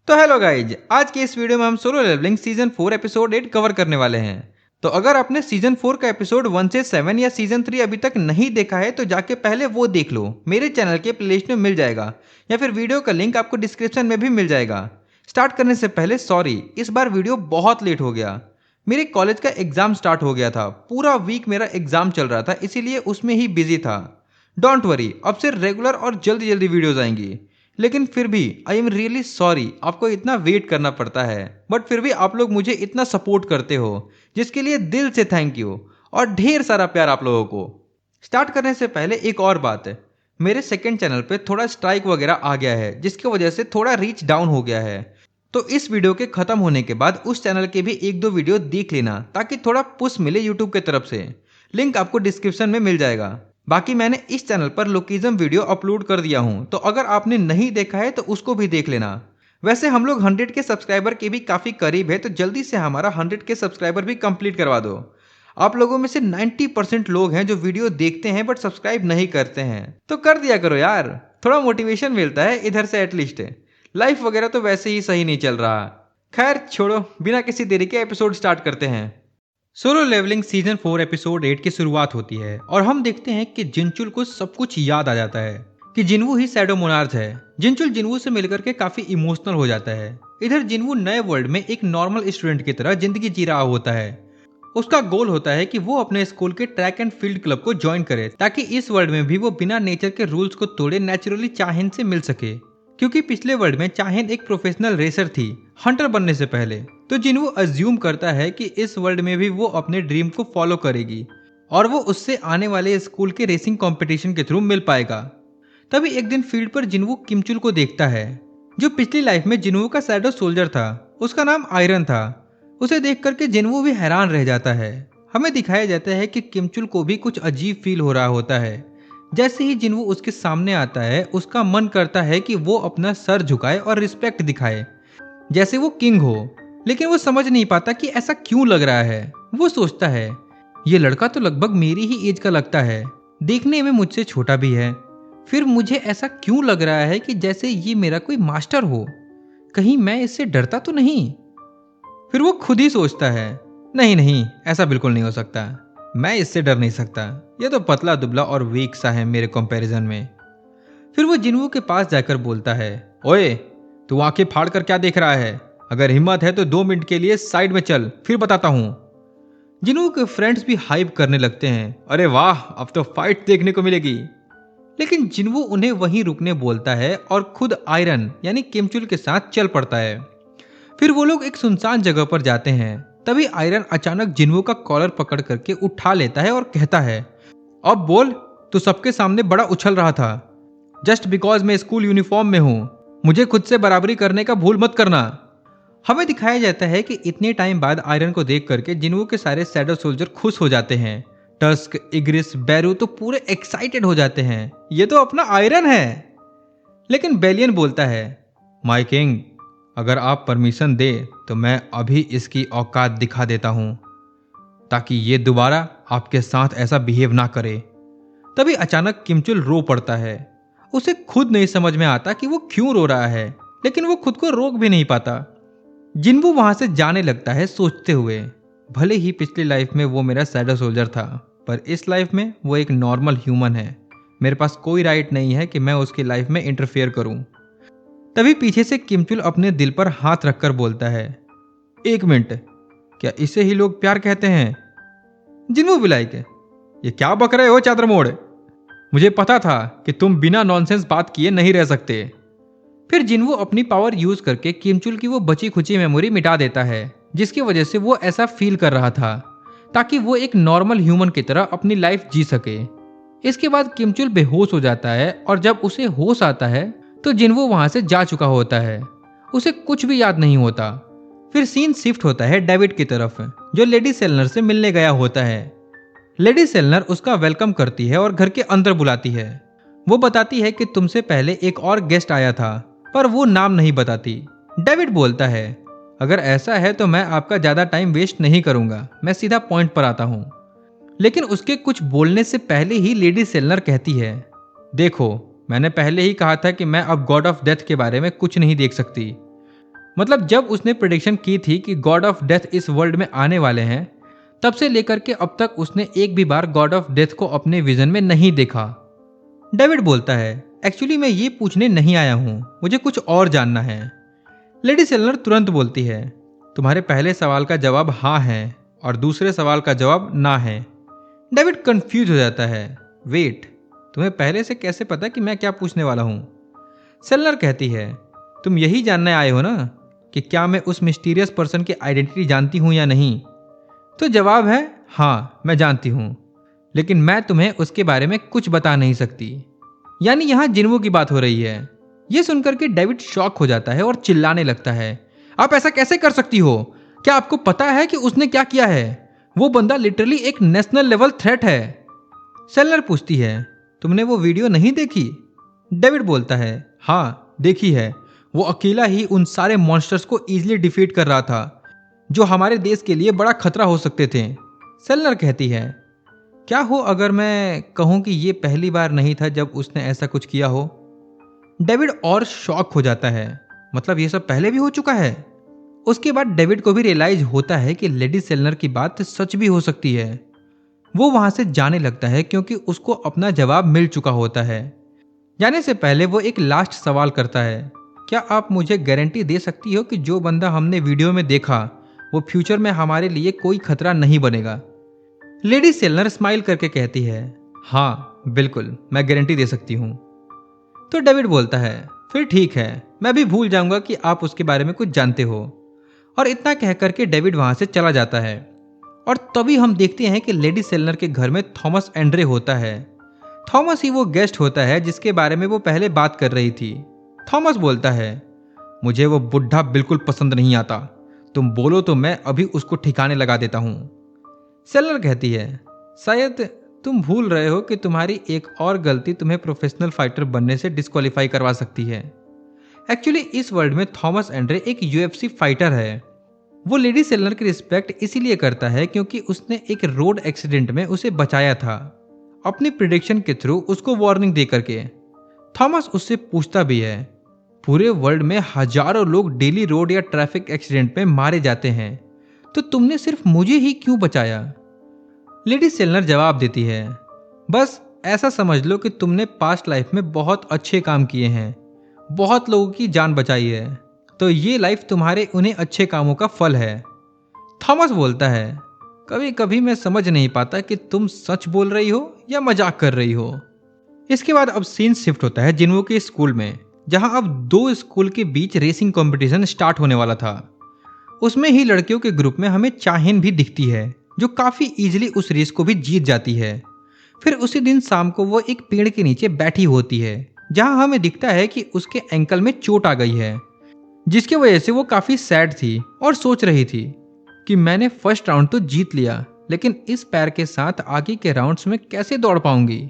तो hello guys, आज के इस वीडियो में हम solo leveling season 4 episode 8 cover करने वाले हैं। तो अगर आपने सीजन 4 का एपिसोड 1 से 7 या सीजन 3 अभी तक नहीं देखा है तो जाके पहले वो देख लो, मेरे चैनल के प्लेलिस्ट में मिल जाएगा या फिर वीडियो का लिंक आपको डिस्क्रिप्शन में भी मिल जाएगा। स्टार्ट करने से पहले सॉरी, इस बार वीडियो बहुत लेट हो गया। मेरे कॉलेज का एग्जाम स्टार्ट हो गया था, पूरा वीक मेरा एग्जाम चल रहा था, इसीलिए उसमें ही बिजी था। डोंट वरी, अब से रेगुलर और जल्दी जल्दी वीडियोज आएंगी। लेकिन फिर भी आई एम रियली सॉरी आपको इतना वेट करना पड़ता है, बट फिर भी आप लोग मुझे इतना सपोर्ट करते हो, जिसके लिए दिल से थैंक यू और ढेर सारा प्यार आप लोगों को। स्टार्ट करने से पहले एक और बात है, मेरे सेकंड चैनल पे थोड़ा स्ट्राइक वगैरह आ गया है, जिसकी वजह से थोड़ा रीच डाउन हो गया है। तो इस वीडियो के खत्म होने के बाद उस चैनल के भी एक दो वीडियो देख लेना, ताकि थोड़ा पुश मिले यूट्यूब की तरफ से। लिंक आपको डिस्क्रिप्शन में मिल जाएगा। बाकी मैंने इस चैनल पर लोकेजम वीडियो अपलोड कर दिया हूं, तो अगर आपने नहीं देखा है तो उसको भी देख लेना। वैसे हम लोग 100 के सब्सक्राइबर के भी काफ़ी करीब है, तो जल्दी से हमारा 100 के सब्सक्राइबर भी कंप्लीट करवा दो। आप लोगों में से 90% लोग हैं जो वीडियो देखते हैं बट सब्सक्राइब नहीं करते हैं, तो कर दिया करो यार, थोड़ा मोटिवेशन मिलता है इधर से एटलीस्ट। लाइफ वगैरह तो वैसे ही सही नहीं चल रहा। खैर छोड़ो, बिना किसी देरी के एपिसोड स्टार्ट करते हैं। सोलो लेवलिंग सीजन 4 एपिसोड 8 की शुरुआत होती है और हम देखते हैं कि जिनचुल को सब कुछ याद आ जाता है कि जिनवू ही शैडो मोनार्च है। जिनचुल जिनवू से मिलकर के काफी इमोशनल हो जाता है। इधर जिनवू नए वर्ल्ड में एक नॉर्मल स्टूडेंट की तरह जिंदगी जी रहा होता है। उसका गोल होता है कि वो अपने स्कूल के ट्रैक एंड फील्ड क्लब को ज्वाइन करे, ताकि इस वर्ल्ड में भी वो बिना नेचर के रूल्स को तोड़े नेचुरली चाहेन से मिल सके। क्योंकि पिछले वर्ल्ड में चाहेन एक प्रोफेशनल रेसर थी हंटर बनने से पहले, तो जिनवू अज्यूम करता है कि इस वर्ल्ड में भी वो अपने ड्रीम को फॉलो करेगी और वो उससे आने वाले स्कूल के रेसिंग कंपटीशन के थ्रू मिल पाएगा। तभी एक दिन फील्ड पर जिनवू किमचुल को देखता है, जो पिछली लाइफ में जिनवू का शैडो सोल्जर था। उसका नाम आयरन था। उसे देख करके जिनवू भी हैरान रह जाता है। हमें दिखाया जाता है कि किमचुल को भी कुछ अजीब फील हो रहा होता है। जैसे ही जिनवू उसके सामने आता है, उसका मन करता है कि वो अपना सर झुकाए और रिस्पेक्ट दिखाए, जैसे वो किंग हो। लेकिन वो समझ नहीं पाता कि ऐसा क्यों लग रहा है। वो सोचता है ये लड़का तो लगभग मेरी ही एज का लगता है, देखने में मुझसे छोटा भी है, फिर मुझे ऐसा क्यों लग रहा है कि जैसे ये मेरा कोई मास्टर हो, कहीं मैं इससे डरता तो नहीं। फिर वो खुद ही सोचता है नहीं नहीं, ऐसा बिल्कुल नहीं हो सकता, मैं इससे डर नहीं सकता, ये तो पतला दुबला और वीक सा है मेरे कंपैरिजन में। फिर वो जिनवू के पास जाकर बोलता है, ओए तू आंखें फाड़ कर क्या देख रहा है, अगर हिम्मत है तो 2 मिनट के लिए साइड में चल, फिर बताता हूं। जिनवू के फ्रेंड्स भी हाइप करने लगते हैं, अरे वाह अब तो फाइट देखने को मिलेगी। लेकिन जिनवू उन्हें वहीं रुकने बोलता है और खुद आयरन यानी किमचुल के साथ चल पड़ता है। फिर वो लोग एक सुनसान जगह पर जाते हैं। तभी आयरन अचानक जिनवू का कॉलर पकड़ करके उठा लेता है और कहता है, अब बोल, तू सबके सामने बड़ा उछल रहा था, जस्ट बिकॉज मैं स्कूल यूनिफॉर्म में हूं, मुझे खुद से बराबरी करने का भूल मत करना। हमें दिखाया जाता है कि इतने टाइम बाद आयरन को देख करके जिनवू के सारे शैडो सोल्जर खुश हो जाते हैं। टस्क, इग्रिस, बैरू तो पूरे एक्साइटेड हो जाते हैं, ये तो अपना आयरन है। लेकिन बेलियन बोलता है, माय किंग, अगर आप परमिशन दे तो मैं अभी इसकी औकात दिखा देता हूं, ताकि ये दोबारा आपके साथ ऐसा बिहेव ना करे। तभी अचानक किमचुल रो पड़ता है। उसे खुद नहीं समझ में आता कि वो क्यों रो रहा है, लेकिन वो खुद को रोक भी नहीं पाता। जिनवू वहां से जाने लगता है सोचते हुए, भले ही पिछली लाइफ में वो मेरा शैडो सोल्जर था, पर इस लाइफ में वो एक नॉर्मल ह्यूमन है, मेरे पास कोई राइट नहीं है कि मैं उसकी लाइफ में इंटरफेयर करूं। तभी पीछे से किमचुल अपने दिल पर हाथ रखकर बोलता है, 1 मिनट, क्या इसे ही लोग प्यार कहते हैं? जिनवू भी लाइक, ये क्या बक रहे हो चादर मोड़, मुझे पता था कि तुम बिना नॉनसेंस बात किए नहीं रह सकते। फिर जिनवू अपनी पावर यूज करके किमचुल की वो बची खुची मेमोरी मिटा देता है, जिसकी वजह से वो ऐसा फील कर रहा था, ताकि वो एक नॉर्मल ह्यूमन की तरह अपनी लाइफ जी सके। इसके बाद किमचुल बेहोश हो जाता है और जब उसे होश आता है तो जिनवू वहां से जा चुका होता है, उसे कुछ भी याद नहीं होता। फिर सीन शिफ्ट होता है डेविड की तरफ, जो लेडी सेलनर से मिलने गया होता है। लेडी सेलनर उसका वेलकम करती है और घर के अंदर बुलाती है। वो बताती है कि तुमसे पहले एक और गेस्ट आया था, पर वो नाम नहीं बताती। डेविड बोलता है, अगर ऐसा है तो मैं आपका ज्यादा टाइम वेस्ट नहीं करूंगा, मैं सीधा पॉइंट पर आता हूं। लेकिन उसके कुछ बोलने से पहले ही लेडी सेलनर कहती है, देखो मैंने पहले ही कहा था कि मैं अब गॉड ऑफ डेथ के बारे में कुछ नहीं देख सकती। मतलब जब उसने प्रेडिक्शन की थी कि गॉड ऑफ डेथ इस वर्ल्ड में आने वाले हैं, तब से लेकर के अब तक उसने एक भी बार गॉड ऑफ डेथ को अपने विजन में नहीं देखा। डेविड बोलता है, एक्चुअली मैं ये पूछने नहीं आया हूँ, मुझे कुछ और जानना है। लेडी सेलनर तुरंत बोलती है, तुम्हारे पहले सवाल का जवाब हाँ है और दूसरे सवाल का जवाब ना है। डेविड कंफ्यूज हो जाता है, वेट, तुम्हें पहले से कैसे पता कि मैं क्या पूछने वाला हूँ? सेलनर कहती है, तुम यही जानने आए हो ना कि क्या मैं उस मिस्टीरियस पर्सन की आइडेंटिटी जानती हूँ या नहीं? तो जवाब है, हाँ मैं जानती हूँ, लेकिन मैं तुम्हें उसके बारे में कुछ बता नहीं सकती। यानी यहाँ जिन्वो की बात हो रही है। ये सुनकर के डेविड शॉक हो जाता है और चिल्लाने लगता है, आप ऐसा कैसे कर सकती हो? क्या आपको पता है कि उसने क्या किया है? वो बंदा लिटरली एक नेशनल लेवल थ्रेट है। सेलनर पूछती है, तुमने वो वीडियो नहीं देखी? डेविड बोलता है, हाँ देखी है। वो अकेला ही उन सारे मॉन्स्टर्स को इजीली डिफीट कर रहा था जो हमारे देश के लिए बड़ा खतरा हो सकते थे। सेलनर कहती है, क्या हो अगर मैं कहूं कि ये पहली बार नहीं था जब उसने ऐसा कुछ किया हो? डेविड और शॉक हो जाता है, मतलब ये सब पहले भी हो चुका है? उसके बाद डेविड को भी रियलाइज होता है कि लेडी सेलनर की बात सच भी हो सकती है। वो वहां से जाने लगता है क्योंकि उसको अपना जवाब मिल चुका होता है। जाने से पहले वो एक लास्ट सवाल करता है, क्या आप मुझे गारंटी दे सकती हो कि जो बंदा हमने वीडियो में देखा वो फ्यूचर में हमारे लिए कोई खतरा नहीं बनेगा? लेडी सेलनर स्माइल करके कहती है, हाँ बिल्कुल, मैं गारंटी दे सकती हूँ। तो डेविड बोलता है, फिर ठीक है, मैं भी भूल जाऊंगा कि आप उसके बारे में कुछ जानते हो। और इतना कह करके डेविड वहां से चला जाता है। और तभी हम देखते हैं कि लेडी सेलनर के घर में थॉमस एंड्रे होता है। थॉमस ही वो गेस्ट होता है जिसके बारे में वो पहले बात कर रही थी। थॉमस बोलता है, मुझे वो बुढ़ा बिल्कुल पसंद नहीं आता, तुम बोलो तो मैं अभी उसको ठिकाने लगा देता हूं। सेलनर कहती है, शायद तुम भूल रहे हो कि तुम्हारी एक और गलती तुम्हें प्रोफेशनल फाइटर बनने से डिस्क्वालीफाई करवा सकती है। एक्चुअली इस वर्ल्ड में थॉमस एंड्रे एक यूएफसी फाइटर है। वो लेडी सेलनर की रिस्पेक्ट इसीलिए करता है क्योंकि उसने एक रोड एक्सीडेंट में उसे बचाया था, अपनी प्रिडिक्शन के थ्रू उसको वार्निंग दे करके। थॉमस उससे पूछता भी है, पूरे वर्ल्ड में हजारों लोग डेली रोड या ट्रैफिक एक्सीडेंट में मारे जाते हैं, तो तुमने सिर्फ मुझे ही क्यों बचाया? लेडी सेलनर जवाब देती है, बस ऐसा समझ लो कि तुमने पास्ट लाइफ में बहुत अच्छे काम किए हैं, बहुत लोगों की जान बचाई है, तो ये लाइफ तुम्हारे उन्हें अच्छे कामों का फल है। थॉमस बोलता है, कभी कभी मैं समझ नहीं पाता कि तुम सच बोल रही हो या मजाक कर रही हो। इसके बाद अब सीन शिफ्ट होता है जिन्वो के स्कूल में, जहां अब दो स्कूल के बीच रेसिंग कंपटीशन स्टार्ट होने वाला था। उसमें ही लड़कियों के ग्रुप में हमें चाहिन भी दिखती है जो काफी इजीली उस रेस को भी जीत जाती है। फिर उसी दिन शाम को वो एक पेड़ के नीचे बैठी होती है जहां हमें दिखता है कि उसके एंकल में चोट आ गई है, जिसकी वजह से वो काफी सैड थी और सोच रही थी कि मैंने फर्स्ट राउंड तो जीत लिया, लेकिन इस पैर के साथ आगे के राउंड्स में कैसे दौड़ पाऊंगी।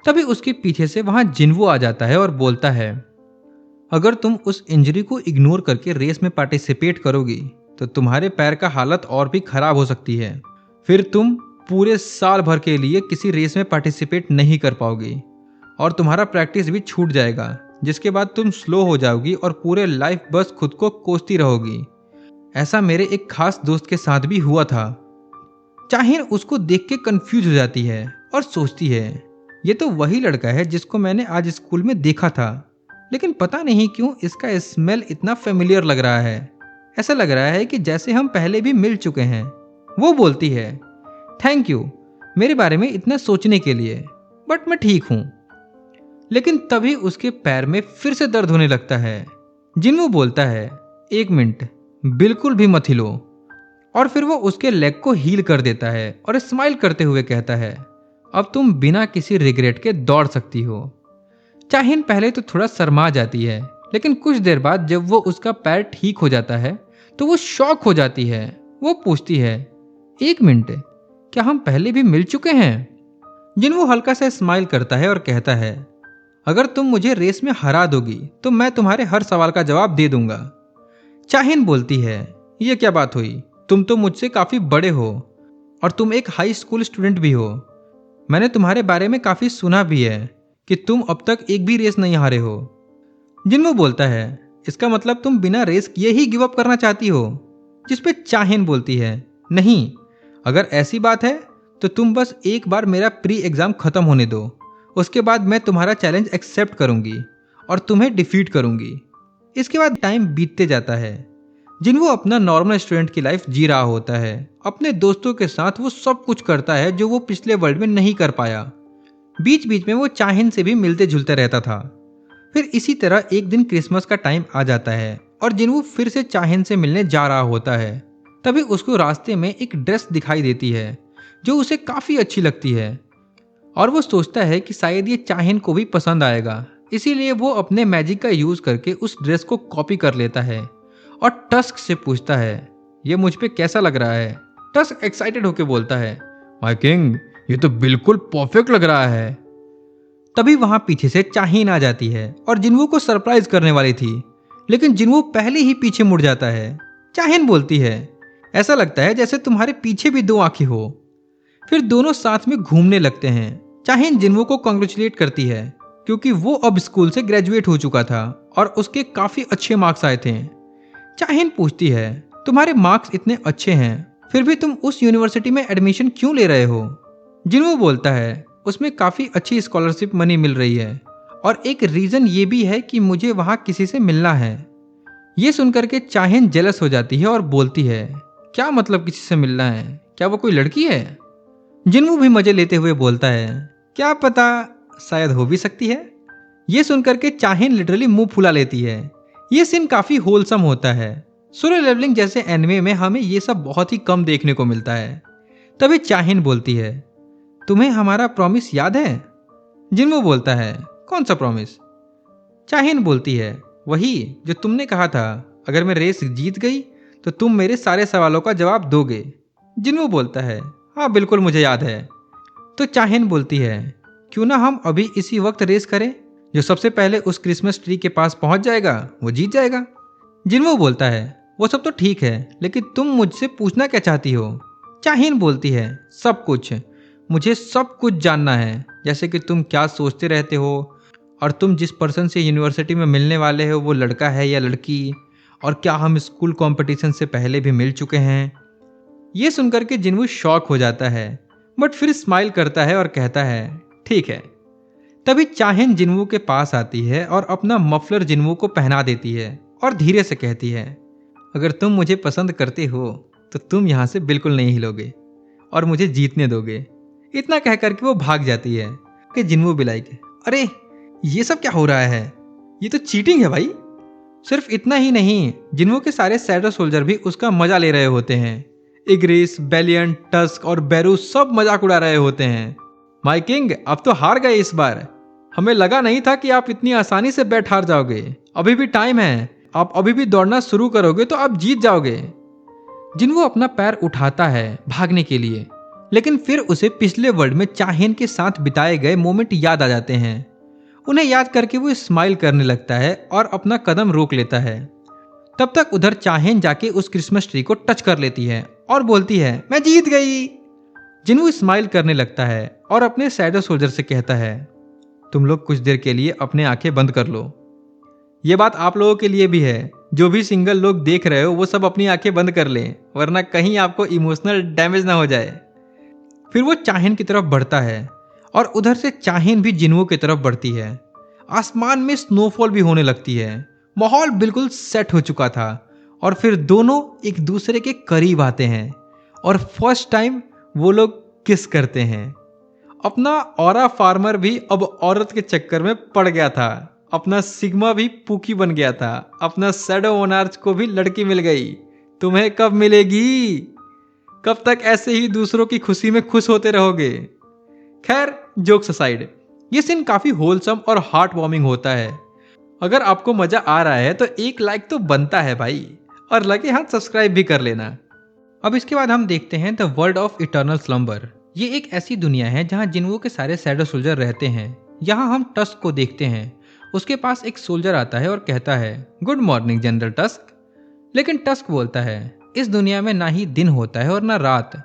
तभी उसके पीछे से वहां जिन्वो आ जाता है और बोलता है, अगर तुम उस इंजरी को इग्नोर करके रेस में पार्टिसिपेट करोगी तो तुम्हारे पैर का हालत और भी खराब हो सकती है। फिर तुम पूरे साल भर के लिए किसी रेस में पार्टिसिपेट नहीं कर पाओगी और तुम्हारा प्रैक्टिस भी छूट जाएगा, जिसके बाद तुम स्लो हो जाओगी और पूरे लाइफ बस खुद को कोसती रहोगी। ऐसा मेरे एक खास दोस्त के साथ भी हुआ था। चाहिन उसको देख के कंफ्यूज हो जाती है और सोचती है, ये तो वही लड़का है जिसको मैंने आज स्कूल में देखा था, लेकिन पता नहीं क्यों इसका स्मेल इतना फेमिलियर लग रहा है। ऐसा लग रहा है कि जैसे हम पहले भी मिल चुके हैं। वो बोलती है, थैंक यू मेरे बारे में इतना सोचने के लिए, बट मैं ठीक हूं। लेकिन तभी उसके पैर में फिर से दर्द होने लगता है। जिन्वो बोलता है, एक मिनट, बिल्कुल भी मत हिलो। और फिर वो उसके लेग को हील कर देता है और स्माइल करते हुए कहता है, अब तुम बिना किसी रिग्रेट के दौड़ सकती हो। चाहिन पहले तो थोड़ा शर्मा जाती है, लेकिन कुछ देर बाद जब वो उसका पैर ठीक हो जाता है तो वो शॉक हो जाती है। वो पूछती है, एक मिनट, क्या हम पहले भी मिल चुके हैं? जिन्वो हल्का सा स्माइल करता है और कहता है, अगर तुम मुझे रेस में हरा दोगी तो मैं तुम्हारे हर सवाल का जवाब दे दूंगा। चाहिन बोलती है, ये क्या बात हुई? तुम तो मुझसे काफी बड़े हो और तुम एक हाई स्कूल स्टूडेंट भी हो। मैंने तुम्हारे बारे में काफी सुना भी है कि तुम अब तक एक भी रेस नहीं हारे हो। जिन्वो बोलता है, इसका मतलब तुम बिना रेस किए ही गिव अप करना चाहती हो। जिस पे चाहिन बोलती है, नहीं, अगर ऐसी बात है तो तुम बस एक बार मेरा प्री एग्जाम खत्म होने दो, उसके बाद मैं तुम्हारा चैलेंज एक्सेप्ट करूंगी और तुम्हें डिफीट करूंगी। इसके बाद टाइम बीतते जाता है। जिन्हों अपना नॉर्मल स्टूडेंट की लाइफ जी रहा होता है। अपने दोस्तों के साथ वो सब कुछ करता है जो वो पिछले वर्ल्ड में नहीं कर पाया। बीच बीच में वो चाहिन से भी मिलते जुलते रहता था। फिर इसी तरह एक दिन क्रिसमस का टाइम आ जाता है और जिन्हों फिर से चाहिन से मिलने जा रहा होता है। तभी उसको रास्ते में एक ड्रेस दिखाई देती है जो उसे काफी अच्छी लगती है और वो सोचता है कि शायद ये चाहिन को भी पसंद आएगा। इसीलिए वो अपने मैजिक का यूज करके उस ड्रेस को कॉपी कर लेता है और टस्क से पूछता है, ये मुझ पे कैसा लग रहा है। टस्क एक्साइटेड होकर बोलता है, माय किंग, ये तो बिल्कुल परफेक्ट लग रहा है। तभी वहां पीछे से चाहिन आ जाती है और जिन्हों को सरप्राइज करने वाली थी, लेकिन जिन्हों पहले ही पीछे मुड़ जाता है। चाहिन बोलती है, ऐसा लगता है जैसे तुम्हारे पीछे भी दो आंखें हो। फिर दोनों साथ में घूमने लगते हैं। चाहिन जिन्हों को कॉन्ग्रेचुलेट करती है क्योंकि वो अब स्कूल से ग्रेजुएट हो चुका था और उसके काफी अच्छे मार्क्स आए थे। चाहिन पूछती है, तुम्हारे मार्क्स इतने अच्छे हैं फिर भी तुम उस यूनिवर्सिटी में एडमिशन क्यों ले रहे हो। जिन्हों बोलता है, उसमें काफी अच्छी स्कॉलरशिप मनी मिल रही है और एक रीजन ये भी है कि मुझे वहां किसी से मिलना है। ये सुनकर के चाहिन जेलस हो जाती है और बोलती है, क्या मतलब किसी से मिलना है, क्या वो कोई लड़की है। जिन्हों भी मजे लेते हुए बोलता है, क्या पता, शायद हो भी सकती है। ये सुनकर के चाहिन लिटरली मुंह फुला लेती है। ये सीन काफी होलसम होता है। सोलो लेवलिंग जैसे एनिमे में हमें ये सब बहुत ही कम देखने को मिलता है। तभी चाहिन बोलती है, तुम्हें हमारा प्रॉमिस याद है। जिन्हों बोलता है, कौन सा प्रॉमिस। चाहिन बोलती है, वही जो तुमने कहा था अगर मैं रेस जीत गई तो तुम मेरे सारे सवालों का जवाब दोगे। जिन्हों बोलता है, हाँ बिल्कुल मुझे याद है। तो चाहिन बोलती है, क्यों ना हम अभी इसी वक्त रेस करें, जो सबसे पहले उस क्रिसमस ट्री के पास पहुंच जाएगा वो जीत जाएगा। जिन्हों बोलता है, वो सब तो ठीक है, लेकिन तुम मुझसे पूछना क्या चाहती हो। चाहिन बोलती है, सब कुछ, मुझे सब कुछ जानना है, जैसे कि तुम क्या सोचते रहते हो और तुम जिस पर्सन से यूनिवर्सिटी में मिलने वाले हो वो लड़का है या लड़की, और क्या हम स्कूल कंपटीशन से पहले भी मिल चुके हैं। ये सुनकर के जिन्हों शॉक हो जाता है बट फिर स्माइल करता है और कहता है, ठीक है। तभी चाहिन जिन्हों के पास आती है और अपना मफलर जिन्हों को पहना देती है और धीरे से कहती है, अगर तुम मुझे पसंद करते हो तो तुम यहाँ से बिल्कुल नहीं हिलोगे और मुझे जीतने दोगे। इतना कह करके वो भाग जाती है कि जिन्हों भी लाइक, अरे ये सब क्या हो रहा है, ये तो चीटिंग है भाई। सिर्फ इतना ही नहीं, जिन्हों के सारे शैडो सोल्जर भी उसका मजा ले रहे होते हैं। इग्रिस, बेलियन, टस्क और बेरू सब मजाक उड़ा रहे होते हैं। माय किंग, अब तो हार गए इस बार, हमें लगा नहीं था कि आप इतनी आसानी से बैठ हार जाओगे। अभी भी टाइम है, आप अभी भी दौड़ना शुरू करोगे तो आप जीत जाओगे। जिन्हों अपना पैर उठाता है भागने के लिए, लेकिन फिर उसे पिछले वर्ल्ड में चाहिन के साथ बिताए गए मोमेंट याद आ जाते हैं। उन्हें याद करके वो स्माइल करने लगता है और अपना कदम रोक लेता है। तब तक उधर चाहिन जाके उस क्रिसमस ट्री को टच कर लेती है और बोलती है, मैं जीत गई। जिन्हों स्माइल करने लगता है और अपने शैडो सोल्जर से कहता है, तुम लोग कुछ देर के लिए अपने आंखें बंद कर लो। ये बात आप लोगों के लिए भी है, जो भी सिंगल लोग देख रहे हो वो सब अपनी आंखें बंद कर लें, वरना कहीं आपको इमोशनल डैमेज ना हो जाए। फिर वो चाहिन की तरफ बढ़ता है और उधर से चाहिन भी जिन्हों की तरफ बढ़ती है। आसमान में स्नोफॉल भी होने लगती है। माहौल बिल्कुल सेट हो चुका था और फिर दोनों एक दूसरे के करीब आते हैं और फर्स्ट टाइम वो लोग किस करते हैं। अपना ऑरा फार्मर भी अब औरत के चक्कर में पड़ गया था। अपना सिग्मा भी पूकी बन गया था। अपना शैडो मोनार्च को भी लड़की मिल गई। तुम्हें कब मिलेगी? कब तक ऐसे ही दूसरों की खुशी में खुश होते रहोगे? खैर, जोक्स असाइड, ये सीन काफी होलसम और हार्ट वार्मिंग होता है। अगर आपको मजा आ रहा है तो एक लाइक तो बनता है भाई, और लगे हाथ सब्सक्राइब भी कर लेना। अब इसके बाद हम देखते हैं the world of eternal slumber. ये एक ऐसी दुनिया है जहां जिन्हों के सारे शैडो सोल्जर रहते हैं। यहाँ हम टस्क को देखते हैं। उसके पास एक सोल्जर आता है और कहता है, गुड मॉर्निंग जनरल टस्क। लेकिन टस्क बोलता है, इस दुनिया में ना ही दिन होता है और ना रात,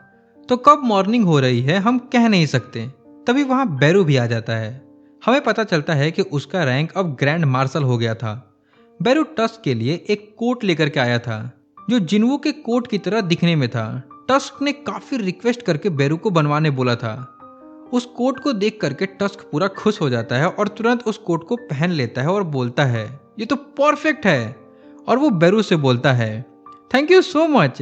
तो कब मॉर्निंग हो रही है हम कह नहीं सकते। तभी वहां बैरू भी आ जाता है। हमें पता चलता है कि उसका रैंक अब ग्रैंड मार्शल हो गया था। बेरू टस्क के लिए एक कोट लेकर के आया था जो जिन्वो के कोट की तरह दिखने में था। टस्क ने काफी रिक्वेस्ट करके बेरू को बनवाने बोला था। उस कोट को देख करके टस्क पूरा खुश हो जाता है और तुरंत उस कोट को पहन लेता है और बोलता है ये तो परफेक्ट है। और वो बेरू से बोलता है थैंक यू सो मच,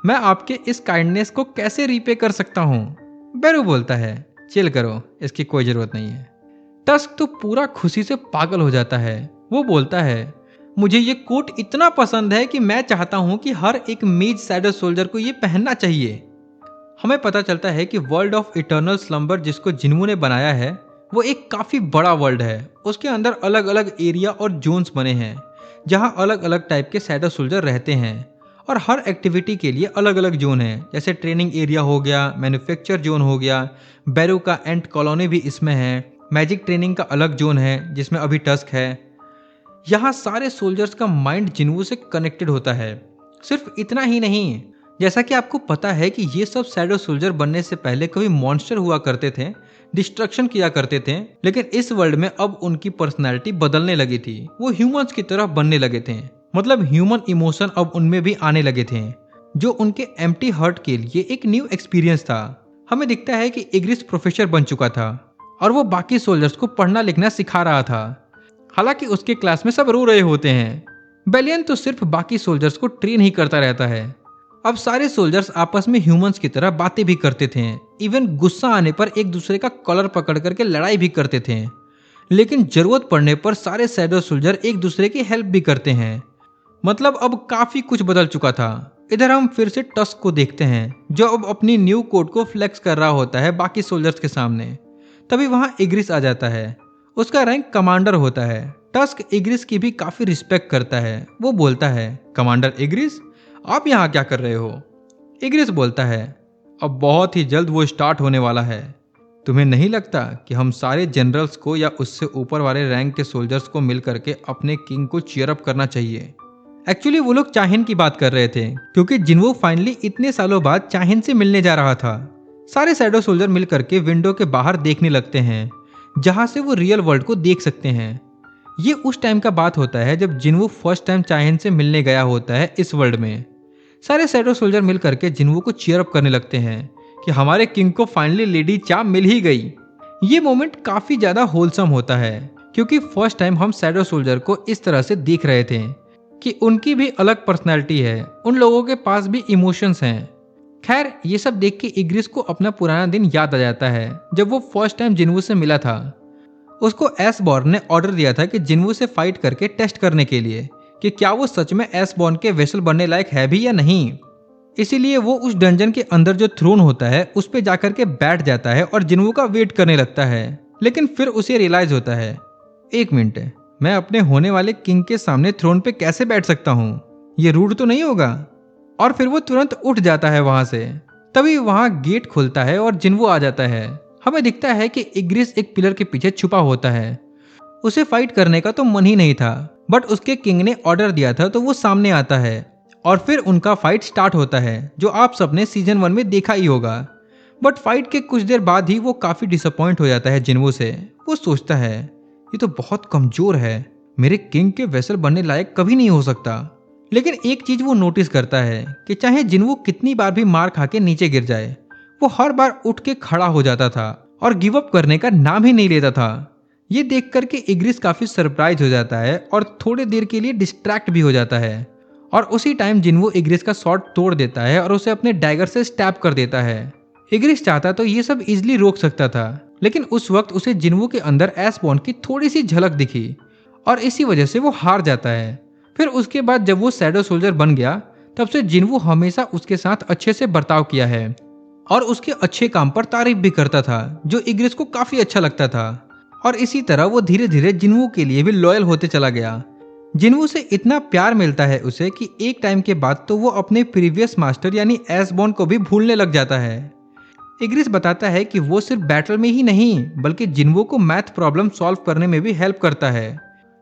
मैं आपके इस काइंडनेस को कैसे रीपे कर सकता हूँ। बेरू बोलता है चिल करो, इसकी कोई जरूरत नहीं है। टस्क तो पूरा खुशी से पागल हो जाता है। वो बोलता है मुझे ये कोट इतना पसंद है कि मैं चाहता हूं कि हर एक मेज शैडो सोल्जर को ये पहनना चाहिए। हमें पता चलता है कि वर्ल्ड ऑफ इटर्नल स्लम्बर जिसको जिन्वो ने बनाया है वो एक काफी बड़ा वर्ल्ड है। उसके अंदर अलग अलग एरिया और जोन्स बने हैं जहां अलग अलग टाइप के शैडो सोल्जर रहते हैं और हर एक्टिविटी के लिए अलग अलग जोन है। जैसे ट्रेनिंग एरिया हो गया, मैन्युफैक्चर जोन हो गया, बेरू का एंट कॉलोनी भी इसमें है, मैजिक ट्रेनिंग का अलग जोन है जिसमें अभी टस्क है। यहाँ सारे सोल्जर्स का माइंड जिन्वो से कनेक्टेड होता है। सिर्फ इतना ही नहीं, जैसा कि आपको पता है कि ये सब शैडो सोल्जर बनने से पहले कभी मॉन्स्टर हुआ करते थे, डिस्ट्रक्शन किया करते थे, लेकिन इस वर्ल्ड में अब उनकी पर्सनैलिटी बदलने लगी थी। वो ह्यूमंस की तरह बनने लगे थे, मतलब ह्यूमन इमोशन अब उनमें भी आने लगे थे, जो उनके एम्प्टी हार्ट के लिए एक न्यू एक्सपीरियंस था। हमें दिखता है कि इग्रिस प्रोफेसर बन चुका था और वो बाकी सोल्जर्स को पढ़ना लिखना सिखा रहा था। हालांकि उसके क्लास में सब रो रहे होते हैं। बेलियन तो सिर्फ बाकी सोल्जर्स को ट्रेन ही करता रहता है। अब सारे सोल्जर्स आपस में ह्यूमंस की तरह बातें भी करते थे, इवन गुस्सा आने पर एक दूसरे का कॉलर पकड़ करके लड़ाई भी करते थे। लेकिन जरूरत पड़ने पर सारे शैडो सोल्जर एक दूसरे की हेल्प भी करते हैं। मतलब अब काफी कुछ बदल चुका था। इधर हम फिर से टस्क को देखते हैं जो अब अपनी न्यू कोड को फ्लेक्स कर रहा होता है बाकी सोल्जर्स के सामने। तभी वहां इग्रिस आ जाता है। उसका रैंक कमांडर होता है। टस्क इग्रिस की भी काफी रिस्पेक्ट करता है। वो बोलता है कमांडर इग्रिस, आप यहाँ क्या कर रहे हो? इग्रिस बोलता है अब बहुत ही जल्द वो स्टार्ट होने वाला है। तुम्हें नहीं लगता कि हम सारे जनरल्स को या उससे ऊपर वाले रैंक के सोल्जर्स को मिल करके अपने किंग को चीयर अप करना चाहिए? एक्चुअली वो लोग चाहिन की बात कर रहे थे क्योंकि जिन्वो फाइनली इतने सालों बाद चाहिन से मिलने जा रहा था। सारे शैडो सोल्जर मिल करके विंडो के बाहर देखने लगते हैं जहां से वो रियल वर्ल्ड को देख सकते हैं। ये उस टाइम का बात होता है जब जिन्वो फर्स्ट टाइम चाहिन से मिलने गया होता है इस वर्ल्ड में। सारे शैडो सोल्जर मिल करके जिन्वो को चीयर अप करने लगते हैं कि हमारे किंग को फाइनली लेडी चा मिल ही गई। ये मोमेंट काफी ज्यादा होलसम होता है क्योंकि फर्स्ट टाइम हम शैडो सोल्जर को इस तरह से देख रहे थे कि उनकी भी अलग पर्सनैलिटी है, उन लोगों के पास भी इमोशंस हैं। खैर ये सब देख के इग्रिस को अपना पुराना दिन याद आ जाता है जब वो फर्स्ट टाइम जिन्वो से मिला था। उसको एसबॉर्न ने ऑर्डर दिया था कि जिन्वो से फाइट करके टेस्ट करने के लिए कि क्या वो सच में एसबॉर्न के वेसल बनने लायक है भी या नहीं। इसीलिए वो उस डंजन के अंदर जो थ्रोन होता है उस पे जाकर के बैठ जाता है और जिन्वो का वेट करने लगता है। लेकिन फिर उसे रियलाइज होता है एक मिनट, मैं अपने होने वाले किंग के सामने थ्रोन पे कैसे बैठ सकता हूँ? ये रूड तो नहीं होगा? और फिर वो तुरंत उठ जाता है वहां से। तभी वहां गेट खुलता है और जिन्वो आ जाता है। हमें दिखता है कि इग्रिस एक पिलर के पीछे छुपा होता है। उसे फाइट करने का तो मन ही नहीं था, बट उसके किंग ने ऑर्डर दिया था तो वो सामने आता है और फिर उनका फाइट स्टार्ट होता है जो आप सबने सीजन 1 में देखा ही होगा। बट फाइट के कुछ देर बाद ही वो काफी डिसअपॉइंट हो जाता है जिन्वो से। वो सोचता है ये तो बहुत कमजोर है, मेरे किंग के वेसल बनने लायक कभी नहीं हो सकता। लेकिन एक चीज वो नोटिस करता है कि चाहे जिन्वो कितनी बार भी मार खा के नीचे गिर जाए, वो हर बार उठ के खड़ा हो जाता था और गिव अप करने का नाम ही नहीं लेता था। ये देख करके इग्रिस काफी सरप्राइज हो जाता है और थोड़ी देर के लिए डिस्ट्रैक्ट भी हो जाता है। और उसी टाइम जिन्वो इग्रिस का शॉट तोड़ देता है और उसे अपने डैगर से स्टैब कर देता है। इग्रिस चाहता तो ये सब इजिली रोक सकता था, लेकिन उस वक्त उसे जिन्वो के अंदर एसबॉर्न की थोड़ी सी झलक दिखी और इसी वजह से वो हार जाता है। फिर उसके बाद जब वो शैडो सोल्जर बन गया तब से जिन्वो हमेशा उसके साथ अच्छे से बर्ताव किया है और उसके अच्छे काम पर तारीफ भी करता था, जो इग्रिस को काफी अच्छा लगता था। और इसी तरह वो धीरे धीरे जिन्वो के लिए भी लॉयल होते चला गया। जिन्वो से इतना प्यार मिलता है उसे कि एक टाइम के बाद तो वो अपने प्रीवियस मास्टर यानी एसबॉर्न को भी भूलने लग जाता है। इग्रिस बताता है कि वो सिर्फ बैटल में ही नहीं बल्कि जिन्वो को मैथ प्रॉब्लम सॉल्व करने में भी हेल्प करता है,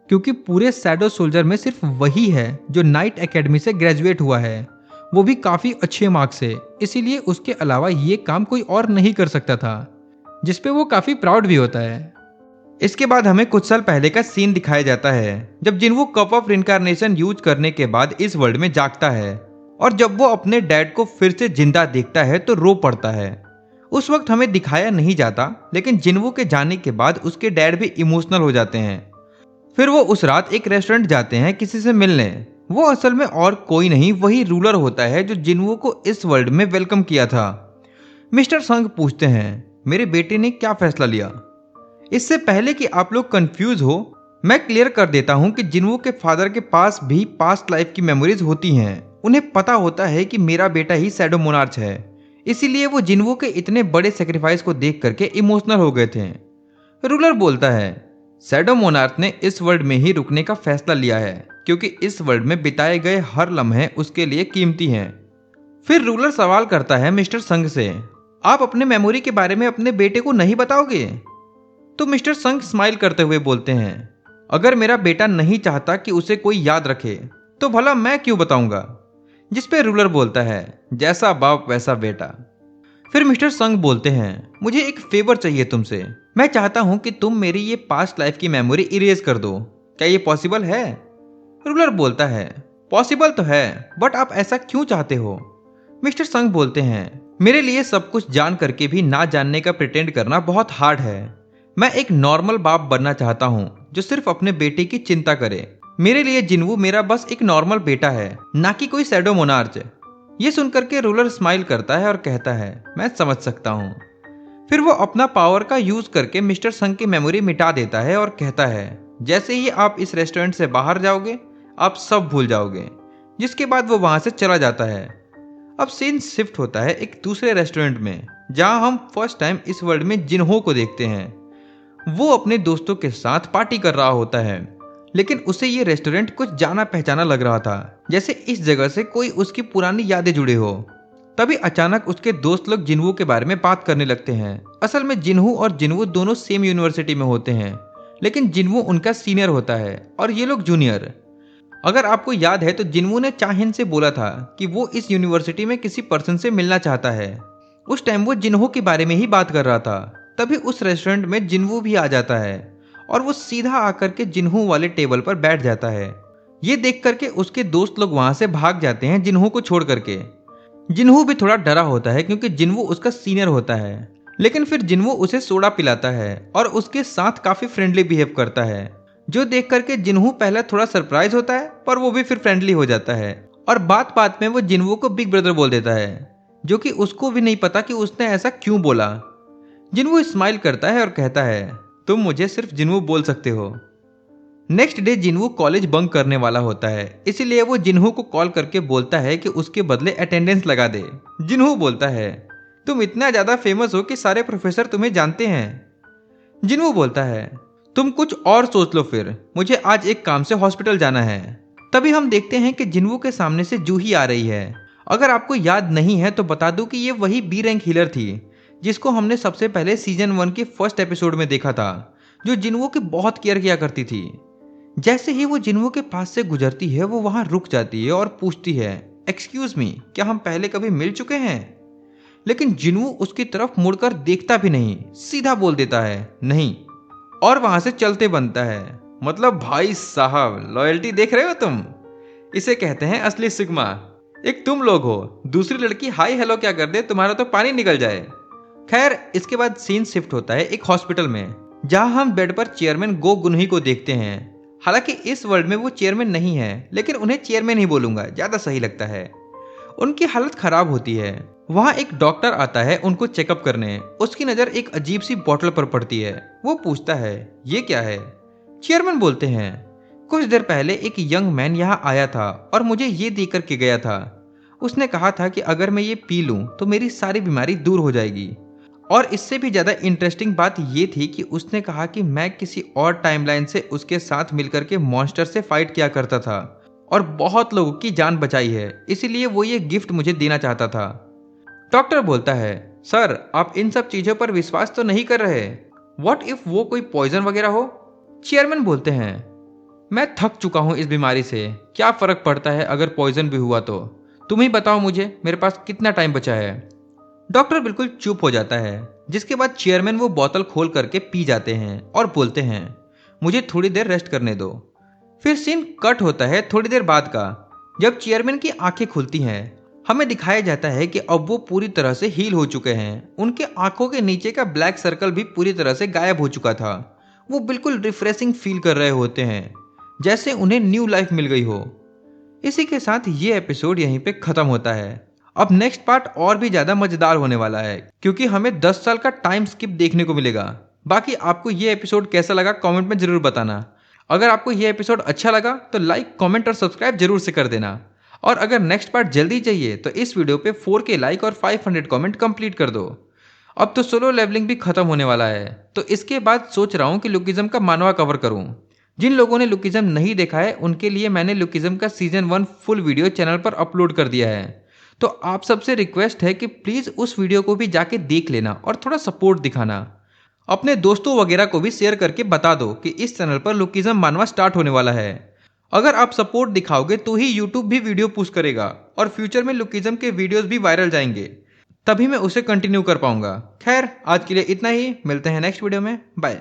क्योंकि पूरे शैडो सोल्जर में सिर्फ वही है जो नाइट एकेडमी से ग्रेजुएट हुआ है, वो भी काफी अच्छे मार्क्स से। इसीलिए उसके अलावा ये काम कोई और नहीं कर सकता था, जिसपे वो काफी प्राउड भी होता है। इसके बाद हमें कुछ साल पहले का सीन दिखाया जाता है जब जिनवू कप ऑफ रिनकार्नेशन यूज करने के बाद इस वर्ल्ड में जागता है और जब वो अपने डैड को फिर से जिंदा देखता है तो रो पड़ता है। उस वक्त हमें दिखाया नहीं जाता, लेकिन जिनवू के जाने के बाद उसके डैड भी इमोशनल हो जाते हैं। फिर वो उस रात एक रेस्टोरेंट जाते हैं किसी से मिलने। वो असल में और कोई नहीं, वही रूलर होता है जो जिनवू को इस वर्ल्ड में वेलकम किया था। मिस्टर संग पूछते हैं, मेरे बेटे ने क्या फैसला लिया? इससे पहले कि आप लोग कंफ्यूज हो, मैं क्लियर कर देता हूं कि जिनवू के फादर के पास भी पास्ट लाइफ की मेमोरीज होती हैं। उन्हें पता होता है कि मेरा बेटा ही शैडो मोनार्च है, इसीलिए वो जिनवू के इतने बड़े सेक्रीफाइस को देख करके इमोशनल हो गए थे। रूलर बोलता है, शैडो मोनार्च ने इस वर्ल्ड में ही रुकने का फैसला लिया है क्योंकि इस वर्ल्ड में बिताए गए हर लम्हे उसके लिए कीमती हैं। फिर रूलर सवाल करता है मिस्टर संग से, आप अपने मेमोरी के बारे में अपने बेटे को नहीं बताओगे? तो मिस्टर संग स्माइल करते हुए बोलते हैं, अगर मेरा बेटा नहीं चाहता कि उसे कोई याद रखे तो भला मैं क्यों बताऊंगा? जिस पे रूलर बोलता है, जैसा बाप वैसा बेटा। फिर मिस्टर संग बोलते हैं, मुझे एक फेवर चाहिए तुमसे। मैं चाहता हूं कि तुम मेरी ये पास्ट लाइफ की मेमोरी इरेज कर दो। क्या ये पॉसिबल है? रूलर बोलता है, पॉसिबल तो है, बट आप ऐसा क्यों चाहते हो? मिस्टर संग बोलते हैं, मेरे लिए सब कुछ जान करके भी ना जानने का प्रिटेंड करना बहुत हार्ड है। मैं एक नॉर्मल बाप बनना चाहता हूँ जो सिर्फ अपने बेटे की चिंता करे। मेरे लिए जिनवू मेरा बस एक नॉर्मल बेटा है, ना कि कोई शैडो मोनार्च। ये सुनकर के रूलर स्माइल करता है और कहता है, मैं समझ सकता हूँ। फिर वो अपना पावर का यूज करके मिस्टर संग की मेमोरी मिटा देता है और कहता है, जैसे ही आप इस रेस्टोरेंट से बाहर जाओगे आप सब भूल जाओगे। जिसके बाद वो वहां से चला जाता है। अब सीन शिफ्ट होता है एक दूसरे रेस्टोरेंट में, जहां हम फर्स्ट टाइम इस वर्ल्ड में जिनहो को देखते हैं। वो अपने दोस्तों के साथ पार्टी कर रहा होता है, लेकिन उसे ये रेस्टोरेंट कुछ जाना पहचाना लग रहा था, जैसे इस जगह से कोई उसकी पुरानी यादें जुड़े हो। तभी अचानक उसके दोस्त लोग जिनवू के बारे में बात करने लगते हैं। असल में जिनहू और जिनवू दोनों सेम यूनिवर्सिटी में होते हैं, लेकिन जिनवू उनका सीनियर होता है और ये लोग जूनियर। अगर आपको याद है तो जिनवू ने चाहिन से बोला था कि वो इस यूनिवर्सिटी में किसी पर्सन से मिलना चाहता है। उस टाइम वो जिनहो के बारे में ही बात कर रहा था। तभी उस रेस्टोरेंट में जिनवू भी आ जाता है और वो सीधा आकर के जिनहू वाले टेबल पर बैठ जाता है। ये देख करके उसके दोस्त लोग वहां से भाग जाते हैं जिनहू को छोड़ करके। जिनहू भी थोड़ा डरा होता है क्योंकि जिनवू उसका सीनियर होता है, लेकिन फिर जिनवू उसे सोडा पिलाता है और उसके साथ काफी फ्रेंडली बिहेव करता है, जो देख करके जिनहू पहले थोड़ा सरप्राइज होता है पर वो भी फिर फ्रेंडली हो जाता है और बात बात में वो जिनवू को बिग ब्रदर बोल देता है, जो कि उसको भी नहीं पता कि उसने ऐसा क्यों बोला। जिनवू स्माइल करता है और कहता है, तुम मुझे सिर्फ जिनवू बोल सकते हो। नेक्स्ट डे जिनवू कॉलेज बंक करने वाला होता है, इसीलिए वो जिनहू को कॉल करके बोलता है कि उसके बदले अटेंडेंस लगा दे। जिनहू बोलता है, तुम इतना ज्यादा फेमस हो कि सारे प्रोफेसर तुम्हें जानते हैं। जिनवू बोलता है, तुम कुछ और सोच लो, फिर मुझे आज एक काम से हॉस्पिटल जाना है। तभी हम देखते हैं कि जिनवू के सामने से जूही आ रही है। अगर आपको याद नहीं है तो बता दूं कि ये वही बी रैंक हीलर थी जिसको हमने सबसे पहले सीजन 1 के फर्स्ट एपिसोड में देखा था, जो जिनवू की बहुत केयर किया करती थी। जैसे ही वो जिनवू के पास से गुजरती है वो वहां रुक जाती है और पूछती है, एक्सक्यूज मी, क्या हम पहले कभी मिल चुके हैं? लेकिन जिनवू उसकी तरफ मुड़कर देखता भी नहीं, सीधा बोल देता है नहीं, और वहां से चलते बनता है। मतलब भाई साहब, लॉयल्टी देख रहे हो तुम? इसे कहते हैं असली सिग्मा। एक तुम लोग हो, दूसरी लड़की हाई हेलो क्या कर दे तुम्हारा तो पानी निकल जाए। खैर, इसके बाद सीन शिफ्ट होता है एक हॉस्पिटल में, जहां हम बेड पर चेयरमैन गो गुनही को देखते हैं। हालांकि इस वर्ल्ड में वो चेयरमैन नहीं है, लेकिन उन्हें चेयरमैन ही बोलूंगा, ज्यादा सही लगता है। उनकी हालत खराब होती है। वहां एक डॉक्टर आता है उनको चेकअप करने। उसकी नजर एक अजीब सी बोतल पर पड़ती है। वो पूछता है, ये क्या है? चेयरमैन बोलते हैं, कुछ देर पहले एक यंग मैन यहाँ आया था और मुझे ये दे करके गया था। उसने कहा था कि अगर मैं ये पी लूं तो मेरी सारी बीमारी दूर हो जाएगी। और इससे भी ज्यादा इंटरेस्टिंग बात ये थी कि उसने कहा कि मैं किसी और टाइमलाइन से उसके साथ मिलकर के मॉन्स्टर से फाइट किया करता था और बहुत लोगों की जान बचाई है, इसीलिए वो ये गिफ्ट मुझे देना चाहता था। डॉक्टर बोलता है, सर आप इन सब चीजों पर विश्वास तो नहीं कर रहे? व्हाट इफ वो कोई पॉइजन वगैरह हो? चेयरमैन बोलते हैं, मैं थक चुका हूं इस बीमारी से, क्या फर्क पड़ता है अगर पॉइजन भी हुआ तो? तुम ही बताओ मुझे, मेरे पास कितना टाइम बचा है? डॉक्टर बिल्कुल चुप हो जाता है। जिसके बाद चेयरमैन वो बोतल खोल करके पी जाते हैं और बोलते हैं मुझे थोड़ी देर रेस्ट करने दो। फिर सीन कट होता है थोड़ी देर बाद का, जब चेयरमैन की आंखें खुलती हैं। हमें दिखाया जाता है कि अब वो पूरी तरह से हील हो चुके हैं। उनके आंखों के नीचे का ब्लैक सर्कल भी पूरी तरह से गायब हो चुका था। वो बिल्कुल रिफ्रेशिंग फील कर रहे होते हैं, जैसे उन्हें न्यू लाइफ मिल गई हो। इसी के साथ ये एपिसोड यहीं पे खत्म होता है। अब नेक्स्ट पार्ट और भी ज्यादा मजेदार होने वाला है, क्योंकि हमें 10 साल का टाइम स्किप देखने को मिलेगा। बाकी आपको ये एपिसोड कैसा लगा कमेंट में जरूर बताना। अगर आपको ये एपिसोड अच्छा लगा तो लाइक, कमेंट और सब्सक्राइब जरूर से कर देना। और अगर नेक्स्ट पार्ट जल्दी चाहिए तो इस वीडियो पे 4K लाइक और 500 कमेंट कंप्लीट कर दो। अब तो सोलो लेवलिंग भी खत्म होने वाला है, तो इसके बाद सोच रहा हूँ कि लुकिज्म का मानवा कवर करूँ। जिन लोगों ने लुकिज्म नहीं देखा है उनके लिए मैंने लुकिज्म का सीजन 1 फुल वीडियो चैनल पर अपलोड कर दिया है। तो आप सबसे रिक्वेस्ट है कि प्लीज़ उस वीडियो को भी जाके देख लेना और थोड़ा सपोर्ट दिखाना। अपने दोस्तों वगैरह को भी शेयर करके बता दो कि इस चैनल पर लुकिज्म मानवा स्टार्ट होने वाला है। अगर आप सपोर्ट दिखाओगे तो ही यूट्यूब भी वीडियो पुश करेगा और फ्यूचर में लुकिज्म के वीडियोस भी वायरल जाएंगे, तभी मैं उसे कंटिन्यू कर पाऊंगा। खैर आज के लिए इतना ही, मिलते हैं नेक्स्ट वीडियो में, बाय।